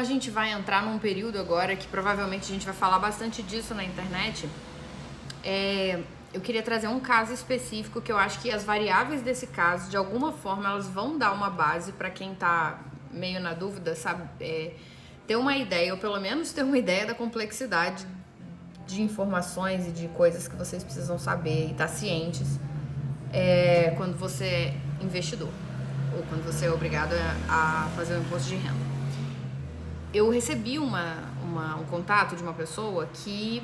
A gente vai entrar num período agora que provavelmente a gente vai falar bastante disso na internet. Eu queria trazer um caso específico que eu acho que as variáveis desse caso, de alguma forma, elas vão dar uma base para quem tá meio na dúvida, sabe? Ter uma ideia, ou pelo menos ter uma ideia da complexidade de informações e de coisas que vocês precisam saber e estar cientes quando você é investidor ou quando você é obrigado a fazer o imposto de renda. Eu recebi um contato de uma pessoa que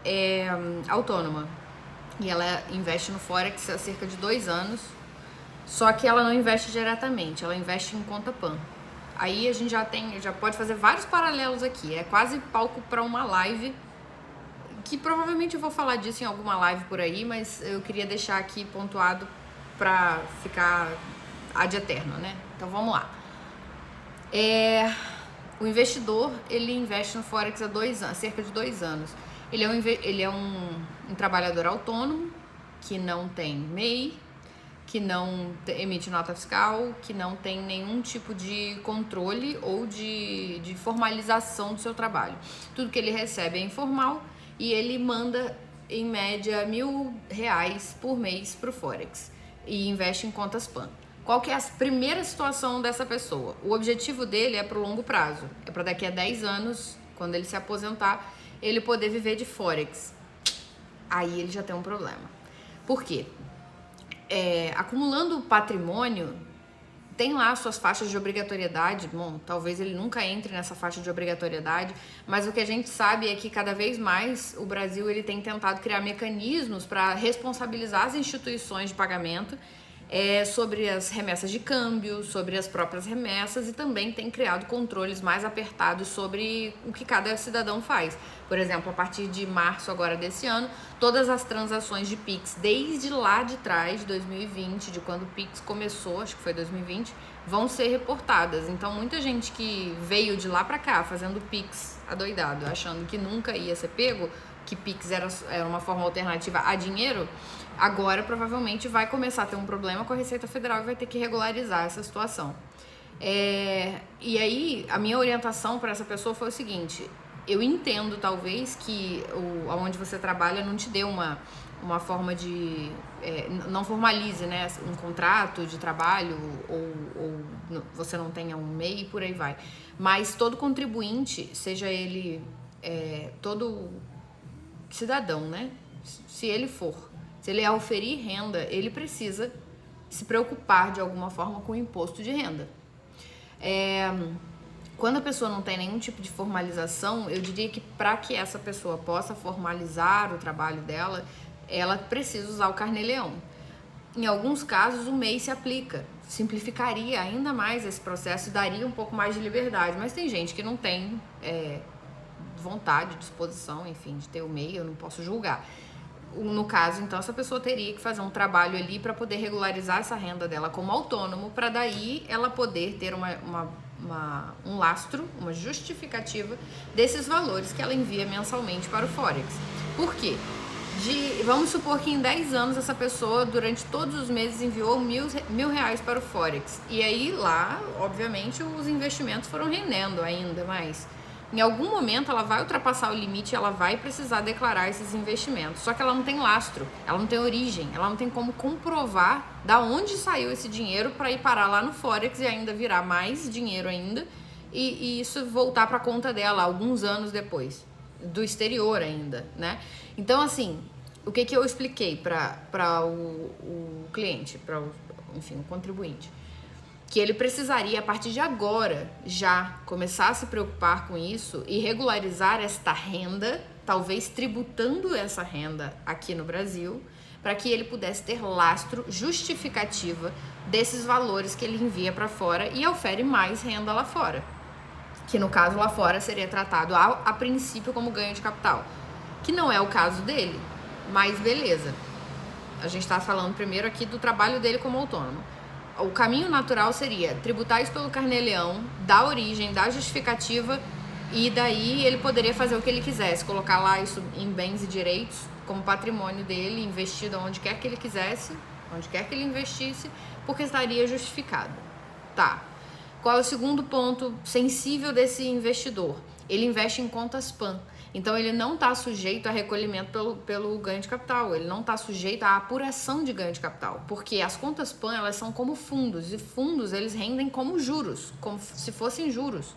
é autônoma e ela investe no Forex há cerca de 2 anos, só que ela não investe diretamente, ela investe em conta PAN. Aí a gente já pode fazer vários paralelos aqui, é quase palco para uma live, que provavelmente eu vou falar disso em alguma live por aí, mas eu queria deixar aqui pontuado para ficar ad eterno, né? Então vamos lá. O investidor, ele investe no Forex há 2 anos, cerca de 2 anos. Ele é um trabalhador autônomo, que não tem MEI, que não emite nota fiscal, que não tem nenhum tipo de controle ou de formalização do seu trabalho. Tudo que ele recebe é informal e ele manda, em média, R$1.000 por mês para o Forex e investe em contas PAN. Qual que é a primeira situação dessa pessoa? O objetivo dele é para o longo prazo. É para daqui a 10 anos, quando ele se aposentar, ele poder viver de Forex. Aí ele já tem um problema. Por quê? Acumulando patrimônio, tem lá suas faixas de obrigatoriedade. Bom, talvez ele nunca entre nessa faixa de obrigatoriedade, mas o que a gente sabe é que cada vez mais o Brasil ele tem tentado criar mecanismos para responsabilizar as instituições de pagamento sobre as remessas de câmbio, sobre as próprias remessas, e também tem criado controles mais apertados sobre o que cada cidadão faz. Por exemplo, a partir de março agora desse ano, todas as transações de Pix, desde lá de trás, de 2020, de quando o Pix começou, acho que foi 2020, vão ser reportadas. Então, muita gente que veio de lá pra cá fazendo Pix adoidado, achando que nunca ia ser pego, que Pix era uma forma alternativa a dinheiro, agora provavelmente vai começar a ter um problema com a Receita Federal e vai ter que regularizar essa situação. E aí, a minha orientação para essa pessoa foi o seguinte: eu entendo talvez que onde você trabalha não te dê uma forma de... não formalize, né, um contrato de trabalho ou você não tenha um MEI e por aí vai. Mas todo contribuinte, seja ele todo cidadão, né, se ele auferir renda, ele precisa se preocupar de alguma forma com o imposto de renda. Quando a pessoa não tem nenhum tipo de formalização, eu diria que para que essa pessoa possa formalizar o trabalho dela, ela precisa usar o Carnê-Leão. Em alguns casos, o MEI se aplica, simplificaria ainda mais esse processo e daria um pouco mais de liberdade, mas tem gente que não tem vontade, disposição, enfim, de ter o MEI, eu não posso julgar. No caso, então, essa pessoa teria que fazer um trabalho ali para poder regularizar essa renda dela como autônomo, para daí ela poder ter um lastro, uma justificativa desses valores que ela envia mensalmente para o Forex. Por quê? Vamos supor que em 10 anos essa pessoa, durante todos os meses, enviou R$1.000 para o Forex. E aí lá, obviamente, os investimentos foram rendendo ainda mais. Em algum momento ela vai ultrapassar o limite e ela vai precisar declarar esses investimentos. Só que ela não tem lastro, ela não tem origem, ela não tem como comprovar da onde saiu esse dinheiro para ir parar lá no Forex e ainda virar mais dinheiro ainda e isso voltar para a conta dela alguns anos depois, do exterior ainda, né? Então, assim, o que eu expliquei para o cliente, enfim, o contribuinte? Que ele precisaria, a partir de agora, já começar a se preocupar com isso e regularizar esta renda, talvez tributando essa renda aqui no Brasil, para que ele pudesse ter lastro, justificativa desses valores que ele envia para fora e ofere mais renda lá fora. Que no caso lá fora seria tratado a princípio como ganho de capital, que não é o caso dele, mas beleza. A gente está falando primeiro aqui do trabalho dele como autônomo. O caminho natural seria tributar isso pelo Carnê-Leão, dar origem, dar justificativa, e daí ele poderia fazer o que ele quisesse, colocar lá isso em bens e direitos como patrimônio dele, investido onde quer que ele quisesse, onde quer que ele investisse, porque estaria justificado. Tá. Qual é o segundo ponto sensível desse investidor? Ele investe em contas PAN. Então, ele não está sujeito a recolhimento pelo ganho de capital, ele não está sujeito à apuração de ganho de capital, porque as contas PAN, elas são como fundos, e fundos, eles rendem como juros, como se fossem juros.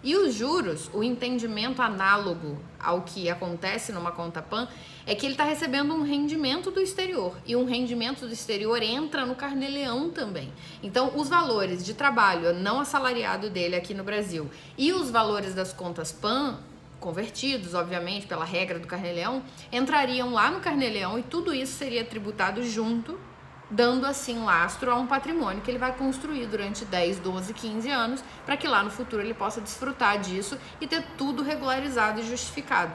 E os juros, o entendimento análogo ao que acontece numa conta PAN, é que ele está recebendo um rendimento do exterior, e um rendimento do exterior entra no carnê-leão também. Então, os valores de trabalho não assalariado dele aqui no Brasil e os valores das contas PAN, convertidos, obviamente, pela regra do carnê-leão, entrariam lá no carnê-leão e tudo isso seria tributado junto, dando assim lastro a um patrimônio que ele vai construir durante 10, 12, 15 anos, para que lá no futuro ele possa desfrutar disso e ter tudo regularizado e justificado.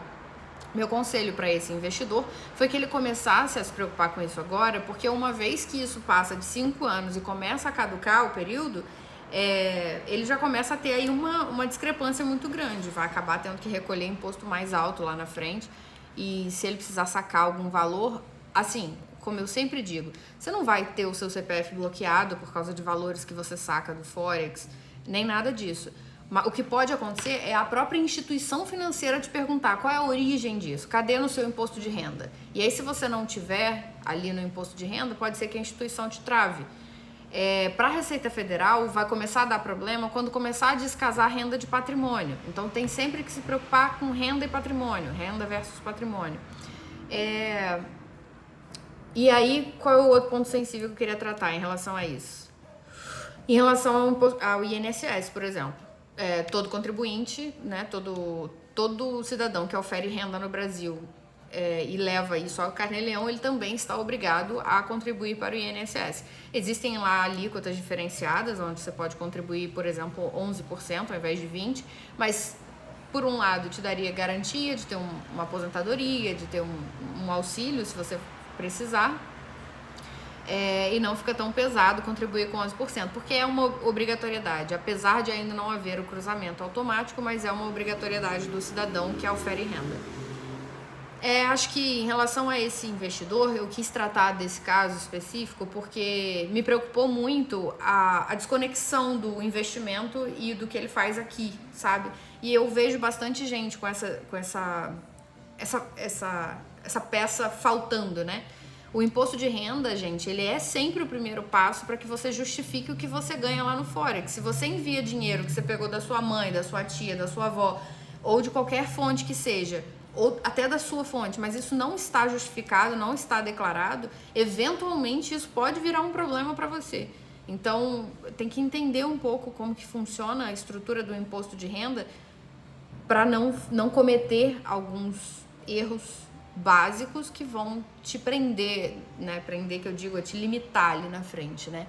Meu conselho para esse investidor foi que ele começasse a se preocupar com isso agora, porque uma vez que isso passa de 5 anos e começa a caducar o período, ele já começa a ter aí uma discrepância muito grande, vai acabar tendo que recolher imposto mais alto lá na frente, e se ele precisar sacar algum valor, assim, como eu sempre digo, você não vai ter o seu CPF bloqueado por causa de valores que você saca do Forex, nem nada disso. Mas o que pode acontecer é a própria instituição financeira te perguntar qual é a origem disso, cadê no seu imposto de renda? E aí, se você não tiver ali no imposto de renda, pode ser que a instituição te trave. Para a Receita Federal, vai começar a dar problema quando começar a descasar renda de patrimônio. Então, tem sempre que se preocupar com renda e patrimônio, renda versus patrimônio. E aí, qual é o outro ponto sensível que eu queria tratar em relação a isso? Em relação ao INSS, por exemplo. Todo contribuinte, né, todo cidadão que ofere renda no Brasil e leva isso ao carnê-leão, ele também está obrigado a contribuir para o INSS. Existem lá alíquotas diferenciadas, onde você pode contribuir, por exemplo, 11% ao invés de 20%, mas, por um lado, te daria garantia de ter uma aposentadoria, de ter um auxílio, se você precisar, e não fica tão pesado contribuir com 11%, porque é uma obrigatoriedade, apesar de ainda não haver o cruzamento automático, mas é uma obrigatoriedade do cidadão que ofere renda. Acho que em relação a esse investidor, eu quis tratar desse caso específico porque me preocupou muito a desconexão do investimento e do que ele faz aqui, sabe? E eu vejo bastante gente com essa peça faltando, né? O imposto de renda, gente, ele é sempre o primeiro passo para que você justifique o que você ganha lá no Forex. Se você envia dinheiro que você pegou da sua mãe, da sua tia, da sua avó, ou de qualquer fonte que seja, ou até da sua fonte, mas isso não está justificado, não está declarado, eventualmente isso pode virar um problema para você. Então, tem que entender um pouco como que funciona a estrutura do imposto de renda para não cometer alguns erros básicos que vão te prender, né? Prender, que eu digo, é te limitar ali na frente, né?